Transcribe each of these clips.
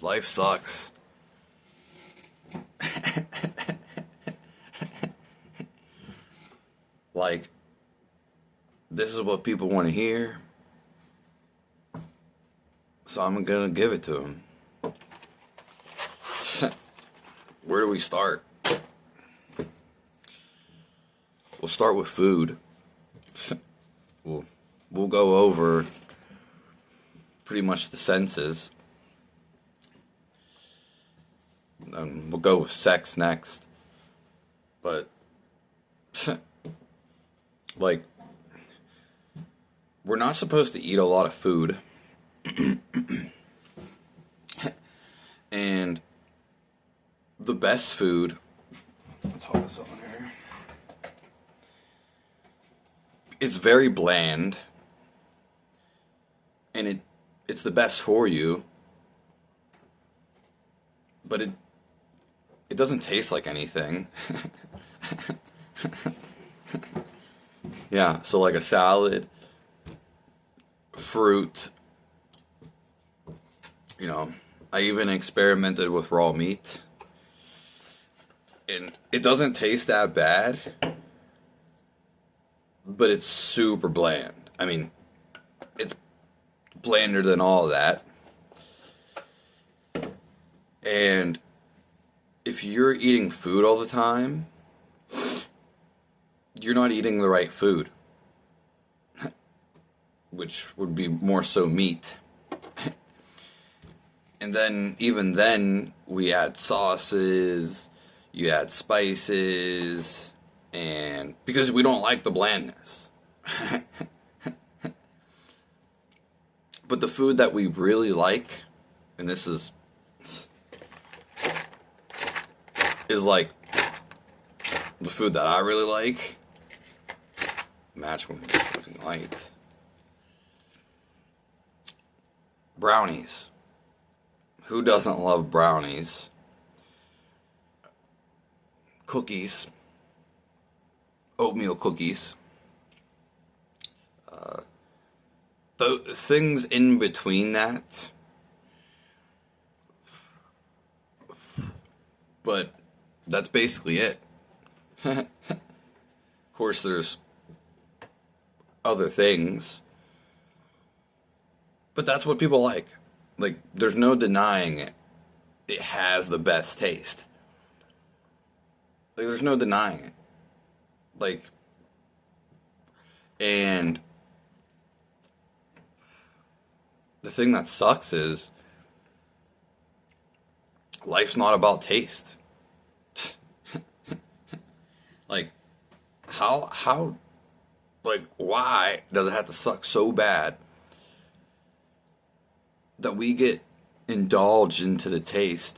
Life sucks. Like, this is what people want to hear, so I'm gonna give it to them. Where do we start? We'll start with food. We'll go over pretty much the senses. And we'll go with sex next. But, like, we're not supposed to eat a lot of food. And the best food, let's hold this on here, is very bland. And it's the best for you. But it doesn't taste like anything. Yeah, so like a salad, fruit, you know, I even experimented with raw meat. And it doesn't taste that bad, but it's super bland. I mean, it's blander than all of that. And if you're eating food all the time, you're not eating the right food, which would be more so meat. And then, even then, we add sauces, you add spices, and because we don't like the blandness. But the food that we really like, and this is like the food that I really like. Match with fucking light. Brownies. Who doesn't love brownies? Cookies. Oatmeal cookies. The things in between that. But that's basically it. Of course, there's other things. But that's what people like. Like, there's no denying it. It has the best taste. Like, there's no denying it. Like, and the thing that sucks is life's not about taste. Like, how, like, why does it have to suck so bad that we get indulged into the taste,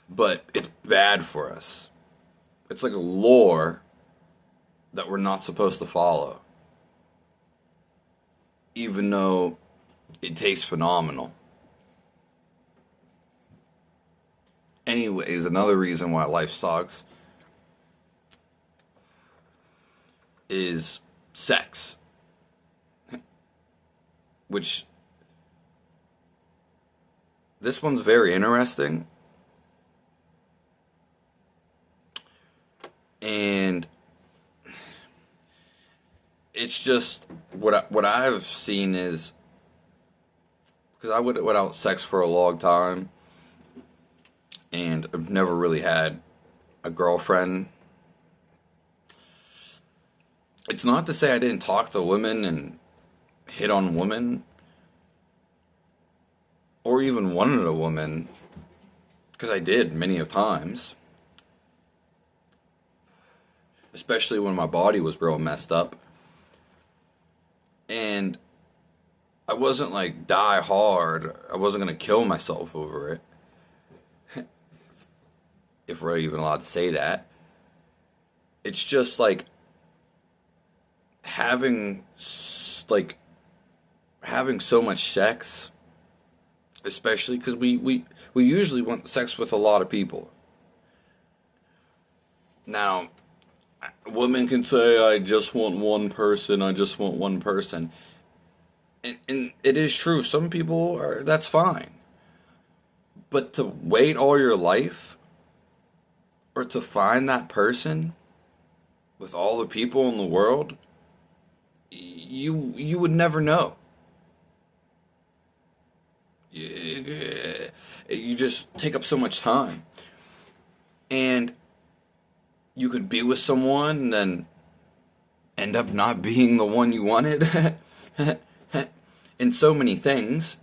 but it's bad for us? It's like a lore that we're not supposed to follow, even though it tastes phenomenal. Anyways, another reason why life sucks is sex. Which, this one's very interesting. And it's just, what I've seen is, because I went without sex for a long time, and I've never really had a girlfriend. It's not to say I didn't talk to women and hit on women, or even wanted a woman, because I did many of times, especially when my body was real messed up, and I wasn't like die hard. I wasn't gonna kill myself over it, if we're even allowed to say that. It's just like having so much sex, especially because we usually want sex with a lot of people. Now, women can say, I just want one person. And it is true. Some people are, that's fine. But to wait all your life, or to find that person with all the people in the world, you would never know. You just take up so much time. And you could be with someone and then end up not being the one you wanted. In so many things.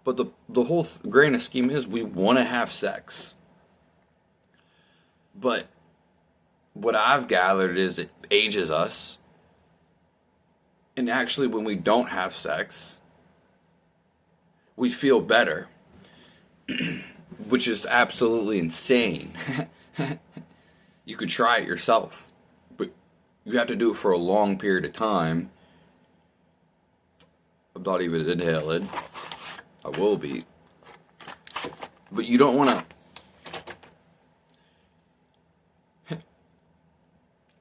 But the whole grand scheme is we want to have sex. But what I've gathered is it ages us. And actually when we don't have sex, we feel better. Which is absolutely insane. You could try it yourself. But you have to do it for a long period of time. I'm not even inhaling. I will be. But you don't want to...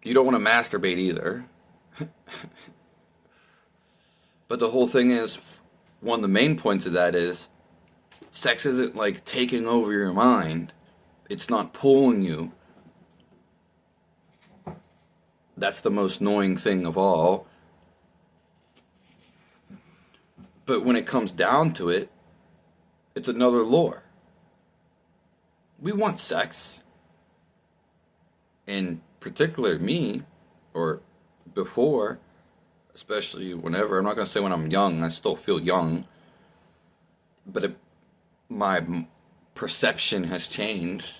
You don't want to masturbate either. But the whole thing is, one of the main points of that is, sex isn't like taking over your mind. It's not pulling you. That's the most annoying thing of all. But when it comes down to it, it's another lure. We want sex. In particular, me, or before, especially whenever, I'm not going to say when I'm young, I still feel young, but my perception has changed,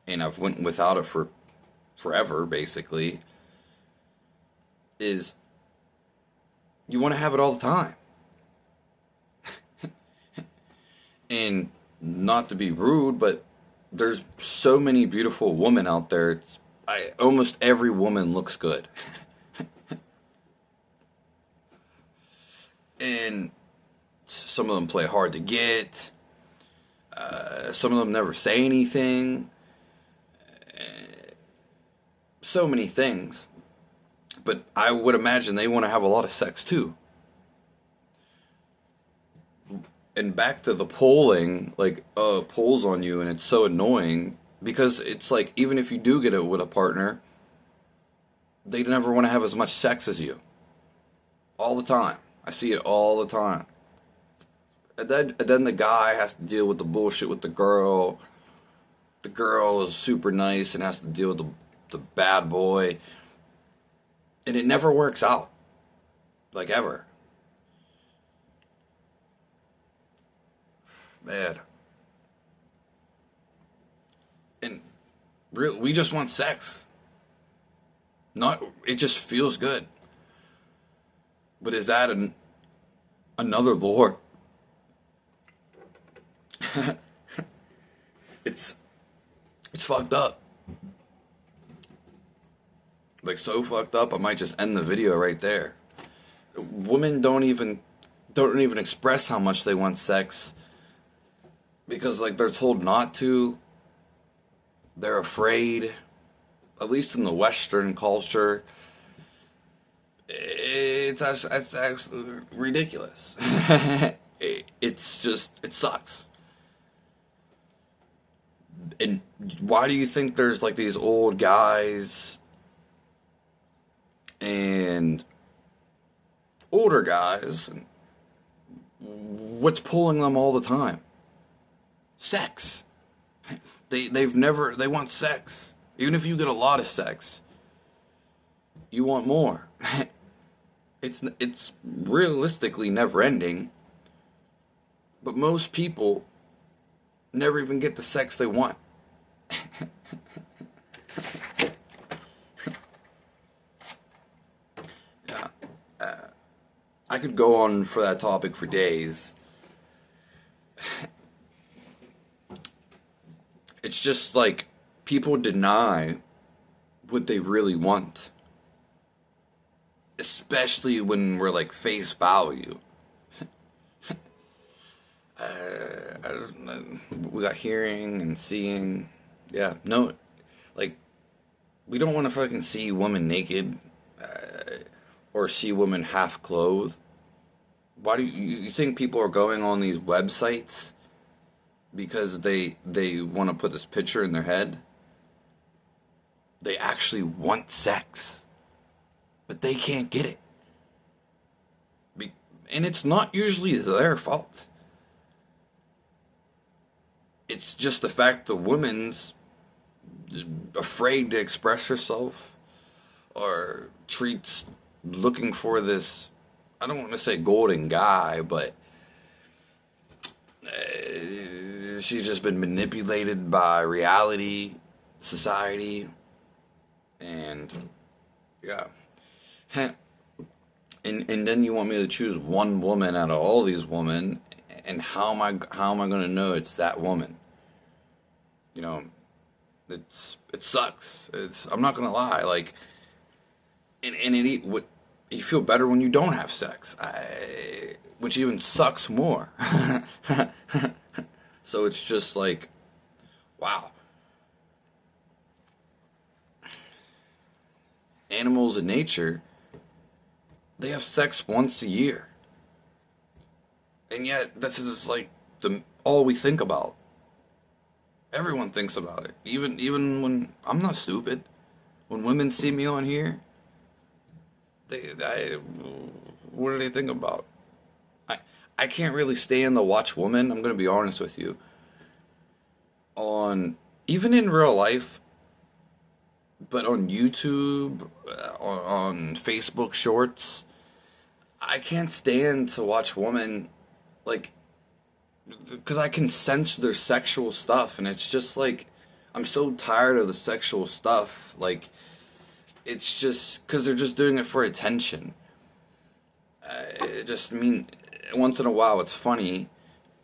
and I've went without it for forever, basically, is you want to have it all the time. And not to be rude, but there's so many beautiful women out there. Almost every woman looks good. And some of them play hard to get. Some of them never say anything. So many things. But I would imagine they want to have a lot of sex too. And back to the polling, like, polls on you, and it's so annoying. Because it's like, even if you do get it with a partner, they never want to have as much sex as you. All the time. I see it all the time. And then the guy has to deal with the bullshit with the girl. The girl is super nice and has to deal with the bad boy. And it never works out. Like, ever. Man. And really, we just want sex. It just feels good. But is that another lure? It's fucked up. Like, so fucked up, I might just end the video right there. Women don't even express how much they want sex. Because, like, they're told not to. They're afraid. At least in the Western culture. It's actually ridiculous. It's just, it sucks. And why do you think there's, like, these old guys and older guys? And what's pulling them all the time? Sex. They want sex. Even if you get a lot of sex, you want more. It's realistically never ending. But most people never even get the sex they want. Yeah. I could go on for that topic for days. It's just like people deny what they really want. Especially when we're like face value. We got hearing and seeing. Yeah, no, like, we don't want to fucking see women naked. or see women half clothed. Why do you think people are going on these websites? Because they want to put this picture in their head. They actually want sex, but they can't get it. And it's not usually their fault. It's just the fact the woman's afraid to express herself, or treats looking for this, I don't want to say golden guy, but she's just been manipulated by reality, society, and yeah. And then you want me to choose one woman out of all these women, and how am I going to know it's that woman? You know, it sucks. I'm not going to lie. Like, you feel better when you don't have sex, which even sucks more. So it's just like, wow. Animals in nature, they have sex once a year. And yet, this is like all we think about. Everyone thinks about it. Even when, I'm not stupid. When women see me on here, what do they think about? I can't really stand to watch women, I'm going to be honest with you. Even in real life, but on YouTube, on Facebook Shorts, I can't stand to watch women, like, because I can sense their sexual stuff, and it's just like, I'm so tired of the sexual stuff. Like, it's just because they're just doing it for attention. Once in a while it's funny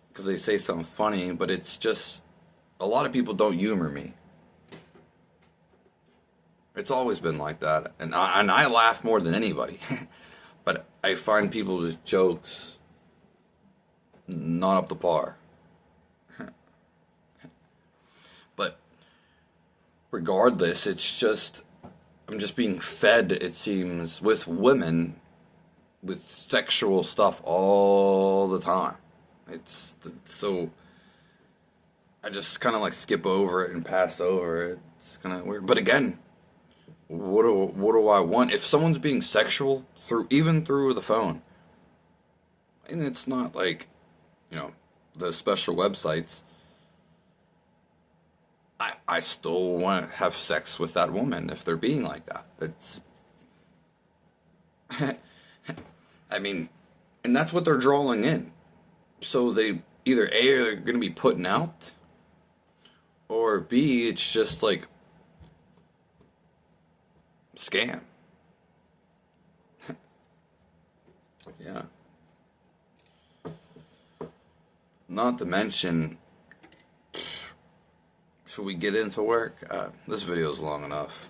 because they say something funny, but it's just, a lot of people don't humor me. It's always been like that, and I laugh more than anybody. But I find people's jokes not up to par. But regardless, it's just, I'm just being fed, it seems, with women, with sexual stuff all the time. It's so, I just kind of like skip over it and pass over it. It's kind of weird. But again, what do I want? If someone's being sexual even through the phone, and it's not like, you know, the special websites, I still want to have sex with that woman if they're being like that. It's I mean, and that's what they're drawing in. So they either A, they're going to be putting out, or B, it's just like scam. Yeah. Not to mention, should we get into work? This video is long enough.